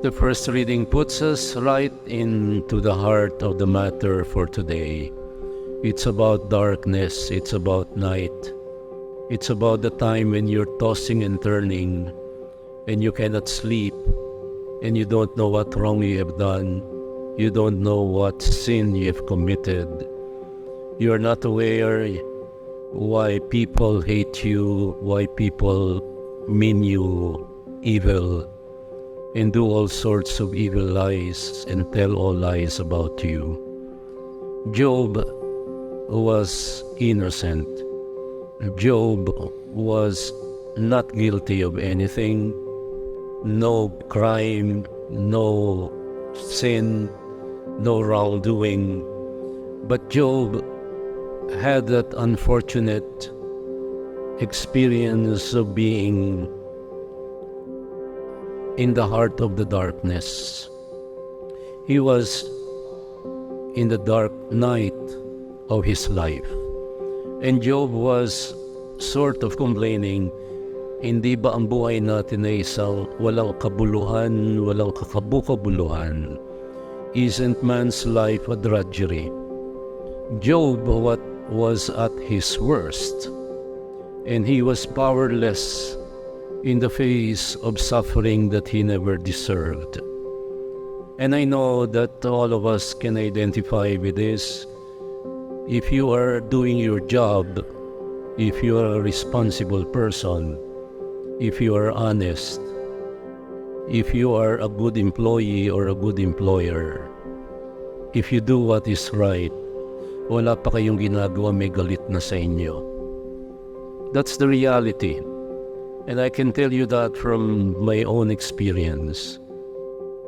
The first reading puts us right into the heart of the matter for today. It's about darkness, it's about night. It's about the time when you're tossing and turning and you cannot sleep and you don't know what wrong you have done. You don't know what sin you have committed. You are not aware why people hate you, why people mean you evil and do all sorts of evil lies and tell all lies about you. Job was innocent. Job was not guilty of anything, no crime, no sin, no wrongdoing. But Job had that unfortunate experience of being in the heart of the darkness. He was in the dark night of his life. And Job was sort of complaining, hindi ba ang buhay natin ay isang walang kabuluhan, walang kakabukabuluhan? Isn't man's life a drudgery? Job was at his worst, and he was powerless in the face of suffering that he never deserved. And I know that all of us can identify with this. If you are doing your job, if you are a responsible person, if you are honest, if you are a good employee or a good employer, if you do what is right, wala pa kayong ginagawa, may galit na sa inyo. That's the reality. And I can tell you that from my own experience.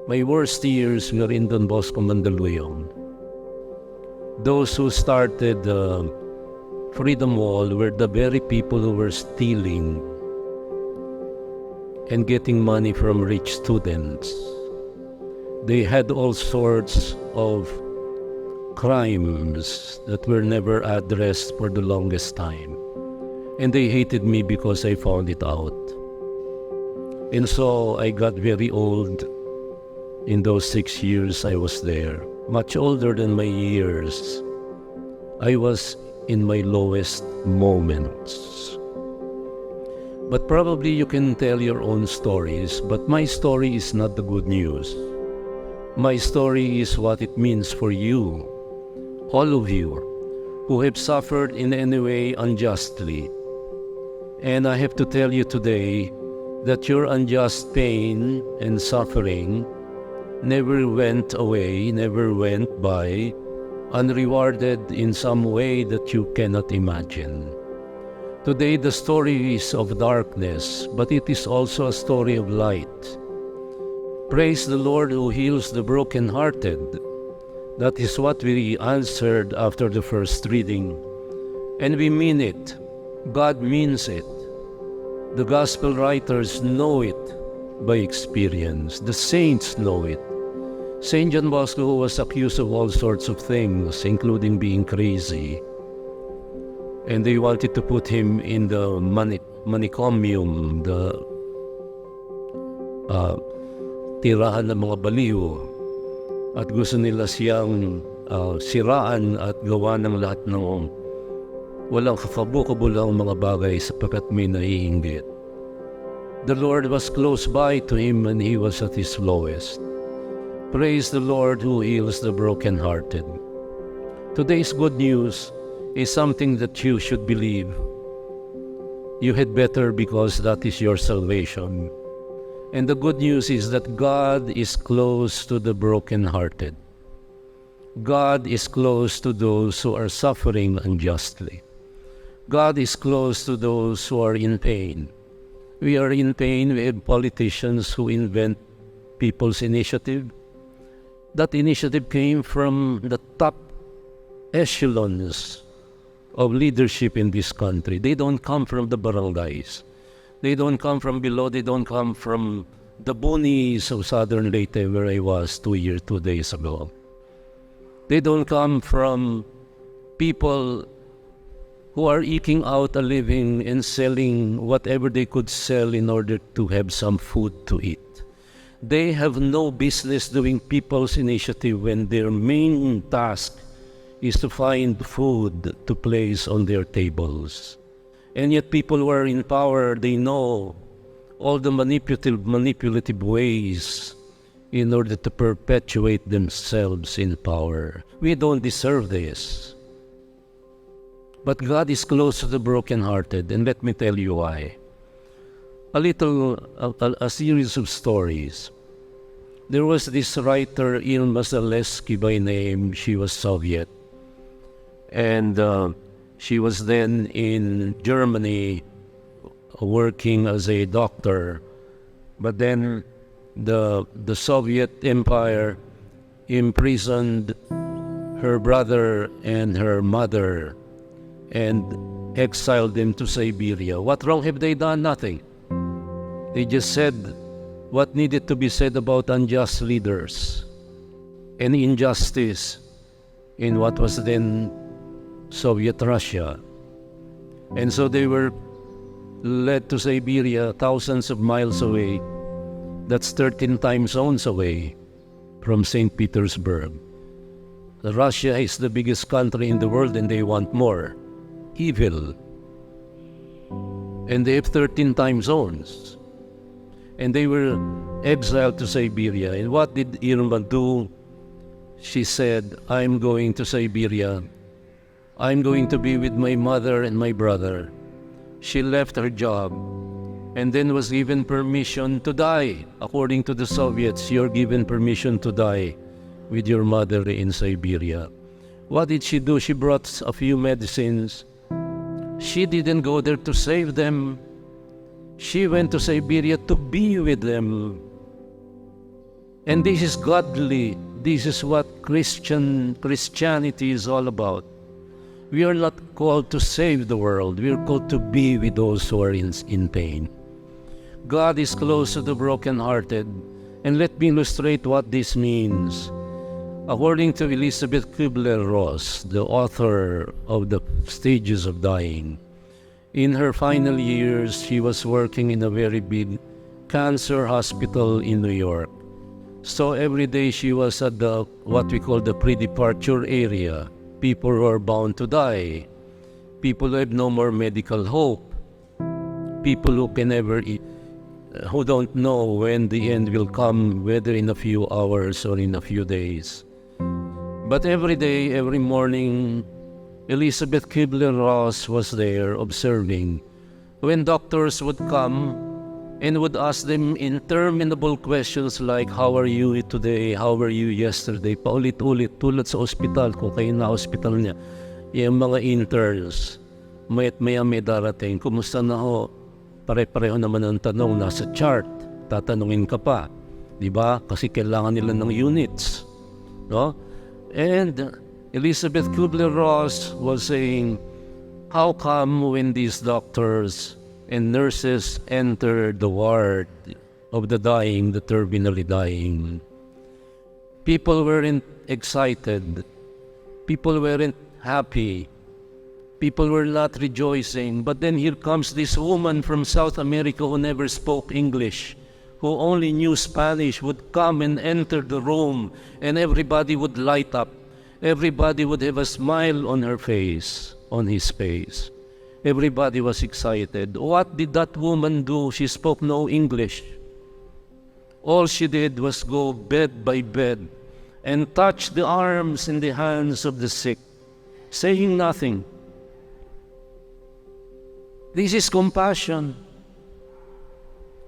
My worst years were in Don Bosco, Mandaluyong. Those who started the Freedom Wall were the very people who were stealing and getting money from rich students. They had all sorts of crimes that were never addressed for the longest time. And they hated me because I found it out. And so I got very old in those 6 years I was there. Much older than my years. I was in my lowest moments. But probably you can tell your own stories, but my story is not the good news. My story is what it means for you, all of you, who have suffered in any way unjustly. And I have to tell you today that your unjust pain and suffering never went away, never went by, unrewarded in some way that you cannot imagine. Today the story is of darkness, but it is also a story of light. Praise the Lord who heals the brokenhearted. That is what we answered after the first reading. And we mean it. God means it. The gospel writers know it by experience. The saints know it. Saint John Bosco was accused of all sorts of things, including being crazy. And they wanted to put him in the manicomium, the tirahan ng mga baliw. At gusto nila siyang siraan at gawa ng lahat ng walang kakabukabulang mga bagay sapagkat may naiinggit. The Lord was close by to him when he was at his lowest. Praise the Lord who heals the brokenhearted. Today's good news is something that you should believe. You had better, because that is your salvation. And the good news is that God is close to the brokenhearted. God is close to those who are suffering unjustly. God is close to those who are in pain. We are in pain. We have politicians who invent people's initiative. That initiative came from the top echelons of leadership in this country. They don't come from the barangays. They don't come from below. They don't come from the boonies of Southern Leyte, where I was 2 days ago. They don't come from people who are eking out a living and selling whatever they could sell in order to have some food to eat. They have no business doing people's initiative when their main task is to find food to place on their tables. And yet people who are in power, they know all the manipulative ways in order to perpetuate themselves in power. We don't deserve this. But God is close to the brokenhearted, and let me tell you why. A series of stories. There was this writer, Ilma Zaleski by name. She was Soviet. And she was then in Germany working as a doctor. But then the Soviet Empire imprisoned her brother and her mother and exiled them to Siberia. What wrong have they done? Nothing. They just said what needed to be said about unjust leaders and injustice in what was then Soviet Russia. And so they were led to Siberia, thousands of miles away. That's 13 time zones away from St. Petersburg. Russia is the biggest country in the world and they want more. Evil. And they have 13 time zones. And they were exiled to Siberia. And what did Irma do? She said, I'm going to Siberia. I'm going to be with my mother and my brother. She left her job and then was given permission to die. According to the Soviets, you're given permission to die with your mother in Siberia. What did she do? She brought a few medicines. She didn't go there to save them. She went to Siberia to be with them. And this is godly. This is what Christianity is all about. We are not called to save the world. We are called to be with those who are in pain. God is close to the brokenhearted. And let me illustrate what this means. According to Elizabeth Kubler-Ross, the author of The Stages of Dying, in her final years, she was working in a very big cancer hospital in New York. So every day she was at what we call the pre-departure area. People who are bound to die. People who have no more medical hope. People who can never who don't know when the end will come, whether in a few hours or in a few days. But every day, every morning, Elizabeth Kubler-Ross was there observing. When doctors would come and would ask them interminable questions like, how are you today? How were you yesterday? Paulit-ulit, tulad sa ospital, kung kayo na ospital niya. Yung mga interns, maya't maya may darating, kumusta na ho? Pare-pareho naman ang tanong, nasa chart, tatanungin ka pa. Diba? Kasi kailangan nila ng units. No? And Elizabeth Kubler-Ross was saying, how come when these doctors and nurses enter the ward of the dying, the terminally dying, people weren't excited, people weren't happy, people were not rejoicing. But then here comes this woman from South America who never spoke English, who only knew Spanish, would come and enter the room, and everybody would light up. Everybody would have a smile on her face, on his face. Everybody was excited. What did that woman do? She spoke no English. All she did was go bed by bed and touch the arms and the hands of the sick, saying nothing. This is compassion.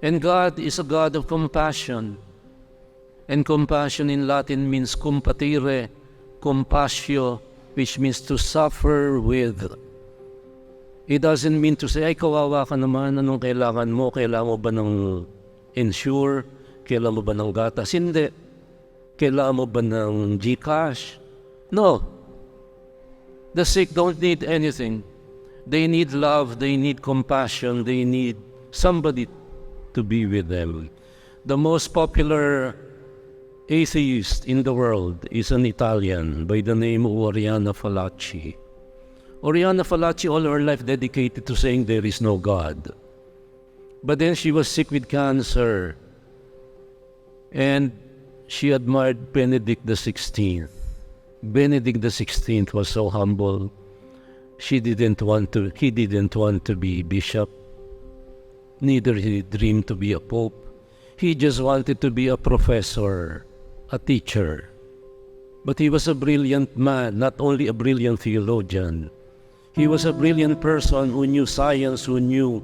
And God is a God of compassion. And compassion in Latin means compatire, compassion, which means to suffer with. It doesn't mean to say, ay, kawawa ka naman, anong kailangan mo? Kailangan mo ba ng insure? Kailangan mo ba ng gatas? Hindi. Kailangan mo ba ng GCash? No. The sick don't need anything. They need love, they need compassion, they need somebody to be with them. The most popular atheist in the world is an Italian by the name of Oriana Fallaci. Oriana Fallaci all her life dedicated to saying there is no God. But then she was sick with cancer. And she admired Benedict XVI. Benedict XVI was so humble. He didn't want to be bishop. Neither he dreamed to be a pope. He just wanted to be a professor, a teacher. But he was a brilliant man, not only a brilliant theologian. He was a brilliant person who knew science, who knew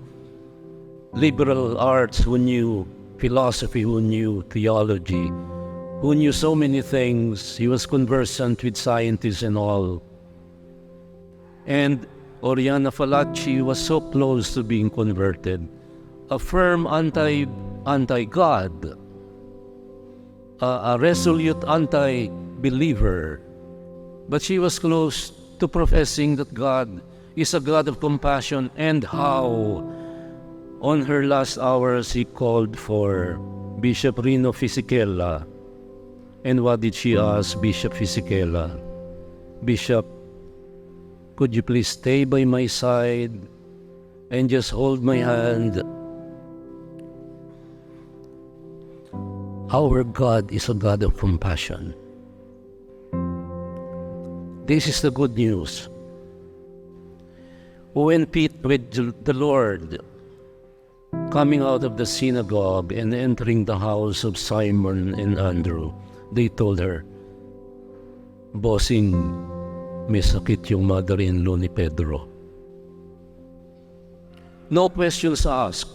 liberal arts, who knew philosophy, who knew theology, who knew so many things. He was conversant with scientists and all. And Oriana Fallaci was so close to being converted. A firm anti-God, a resolute anti-believer. But she was close to professing that God is a God of compassion, and how on her last hours he called for Bishop Rino Fisichella. And what did she ask Bishop Fisichella? Bishop, could you please stay by my side and just hold my hand? Our God is a God of compassion. This is the good news. When Pete with the Lord coming out of the synagogue and entering the house of Simon and Andrew, they told her, "Bossing, may sakit yung mother-in-law ni Pedro." No questions asked.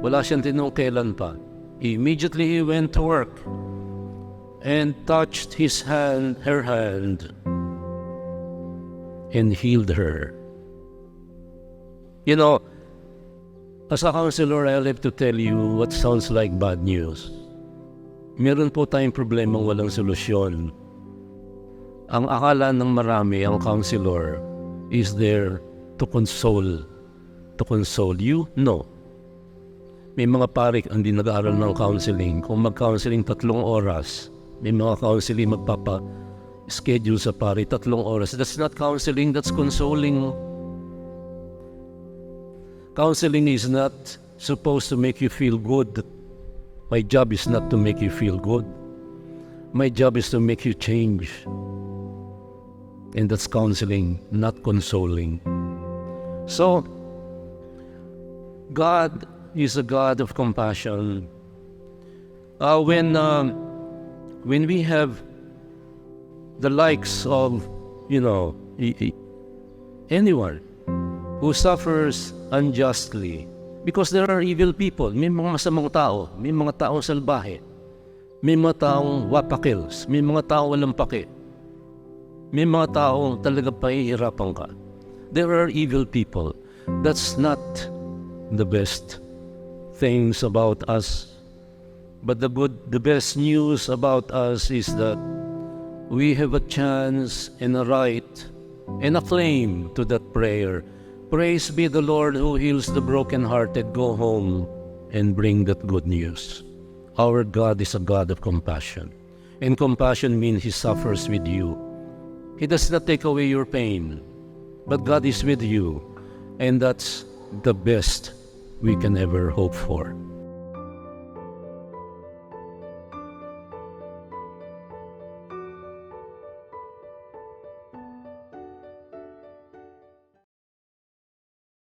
Wala siyang tinanong kailan pa. Immediately he went to work and touched her hand, and healed her. You know, as a counselor, I'll have to tell you what sounds like bad news. Meron po tayong problemang walang solusyon. Ang akala ng marami, ang counselor is there to console. To console you? No. May mga pare hindi nag-aaral ng counseling. Kung mag-counseling 3 oras, may mga counseling magpapa-schedule sa pare 3 oras. That's not counseling, that's consoling. Counseling is not supposed to make you feel good. My job is not to make you feel good. My job is to make you change. And that's counseling, not consoling. So, God is a God of compassion. When we have the likes of, anyone who suffers unjustly, because there are evil people, may mga masamang tao, may mga taong salbahe, may mga taong wapakils, may mga taong walang pake, may mga taong talaga pahihirapan ka. There are evil people. That's not the best things about us. But the best news about us is that we have a chance and a right and a claim to that prayer. Praise be the Lord who heals the brokenhearted. Go home and bring that good news. Our God is a God of compassion. And compassion means He suffers with you. He does not take away your pain, but God is with you. And that's the best we can ever hope for.